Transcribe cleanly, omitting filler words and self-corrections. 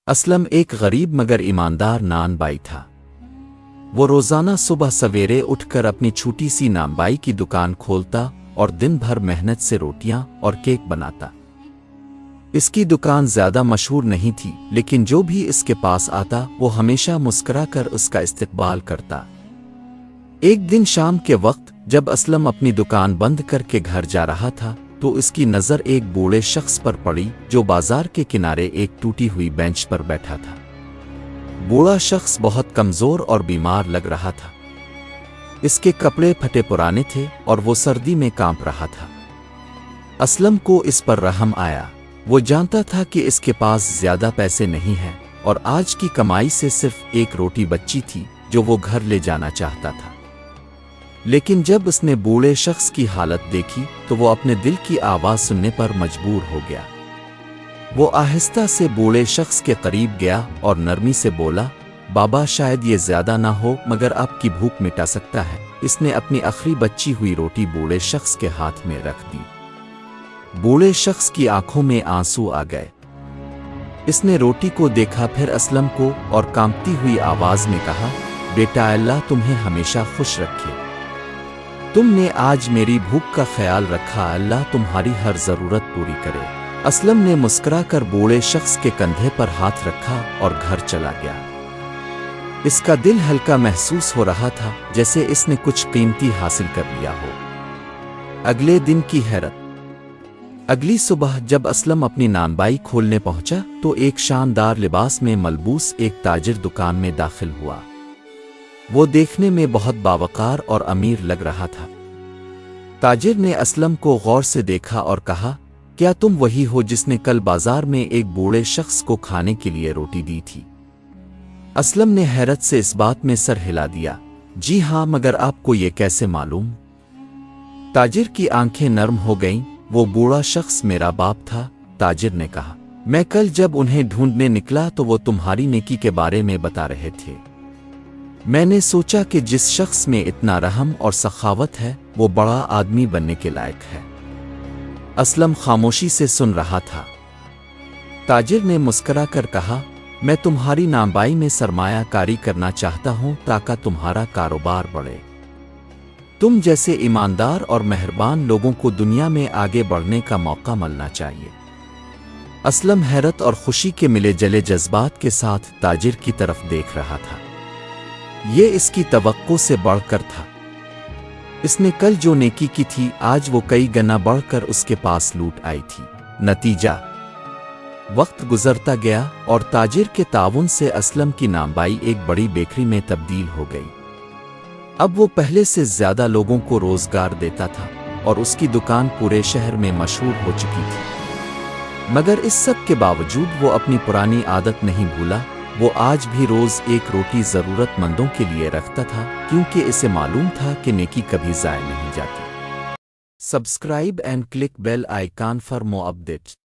اسلم ایک غریب مگر ایماندار نان بائی تھا۔ وہ روزانہ صبح سویرے اٹھ کر اپنی چھوٹی سی نان بائی کی دکان کھولتا اور دن بھر محنت سے روٹیاں اور کیک بناتا۔ اس کی دکان زیادہ مشہور نہیں تھی، لیکن جو بھی اس کے پاس آتا وہ ہمیشہ مسکرا کر اس کا استقبال کرتا۔ ایک دن شام کے وقت جب اسلم اپنی دکان بند کر کے گھر جا رہا تھا تو اس کی نظر ایک بوڑھے شخص پر پڑی جو بازار کے کنارے ایک ٹوٹی ہوئی بینچ پر بیٹھا تھا۔ بوڑھا شخص بہت کمزور اور بیمار لگ رہا تھا۔ اس کے کپڑے پھٹے پرانے تھے اور وہ سردی میں کانپ رہا تھا۔ اسلم کو اس پر رحم آیا۔ وہ جانتا تھا کہ اس کے پاس زیادہ پیسے نہیں ہیں اور آج کی کمائی سے صرف ایک روٹی بچی تھی جو وہ گھر لے جانا چاہتا تھا۔ لیکن جب اس نے بوڑھے شخص کی حالت دیکھی تو وہ اپنے دل کی آواز سننے پر مجبور ہو گیا۔ وہ آہستہ سے بوڑھے شخص کے قریب گیا اور نرمی سے بولا، بابا شاید یہ زیادہ نہ ہو مگر آپ کی بھوک مٹا سکتا ہے۔ اس نے اپنی آخری بچی ہوئی روٹی بوڑھے شخص کے ہاتھ میں رکھ دی۔ بوڑھے شخص کی آنکھوں میں آنسو آ گئے۔ اس نے روٹی کو دیکھا، پھر اسلم کو، اور کانپتی ہوئی آواز میں کہا، بیٹا اللہ تمہیں ہمیشہ خوش رکھے۔ تم نے آج میری بھوک کا خیال رکھا، اللہ تمہاری ہر ضرورت پوری کرے۔ اسلم نے مسکرا کر بوڑھے شخص کے کندھے پر ہاتھ رکھا اور گھر چلا گیا۔ اس کا دل ہلکا محسوس ہو رہا تھا، جیسے اس نے کچھ قیمتی حاصل کر لیا ہو۔ اگلے دن کی حیرت۔ اگلی صبح جب اسلم اپنی نان بائی کھولنے پہنچا تو ایک شاندار لباس میں ملبوس ایک تاجر دکان میں داخل ہوا۔ وہ دیکھنے میں بہت باوقار اور امیر لگ رہا تھا۔ تاجر نے اسلم کو غور سے دیکھا اور کہا، کیا تم وہی ہو جس نے کل بازار میں ایک بوڑھے شخص کو کھانے کے لیے روٹی دی تھی؟ اسلم نے حیرت سے اس بات میں سر ہلا دیا، جی ہاں، مگر آپ کو یہ کیسے معلوم؟ تاجر کی آنکھیں نرم ہو گئیں۔ وہ بوڑھا شخص میرا باپ تھا، تاجر نے کہا۔ میں کل جب انہیں ڈھونڈنے نکلا تو وہ تمہاری نیکی کے بارے میں بتا رہے تھے۔ میں نے سوچا کہ جس شخص میں اتنا رحم اور سخاوت ہے وہ بڑا آدمی بننے کے لائق ہے۔ اسلم خاموشی سے سن رہا تھا۔ تاجر نے مسکرا کر کہا، میں تمہاری نانبائی میں سرمایہ کاری کرنا چاہتا ہوں تاکہ تمہارا کاروبار بڑھے۔ تم جیسے ایماندار اور مہربان لوگوں کو دنیا میں آگے بڑھنے کا موقع ملنا چاہیے۔ اسلم حیرت اور خوشی کے ملے جلے جذبات کے ساتھ تاجر کی طرف دیکھ رہا تھا۔ یہ اس کی توقع سے بڑھ کر تھا۔ اس نے کل جو نیکی کی تھی آج وہ کئی گنا بڑھ کر اس کے پاس لوٹ آئی تھی۔ نتیجہ، وقت گزرتا گیا اور تاجر کے تعاون سے اسلم کی نانبائی ایک بڑی بیکری میں تبدیل ہو گئی۔ اب وہ پہلے سے زیادہ لوگوں کو روزگار دیتا تھا اور اس کی دکان پورے شہر میں مشہور ہو چکی تھی۔ مگر اس سب کے باوجود وہ اپنی پرانی عادت نہیں بھولا۔ وہ آج بھی روز ایک روٹی ضرورت مندوں کے لیے رکھتا تھا، کیونکہ اسے معلوم تھا کہ نیکی کبھی ضائع نہیں جاتی۔ Subscribe and click bell icon for more updates.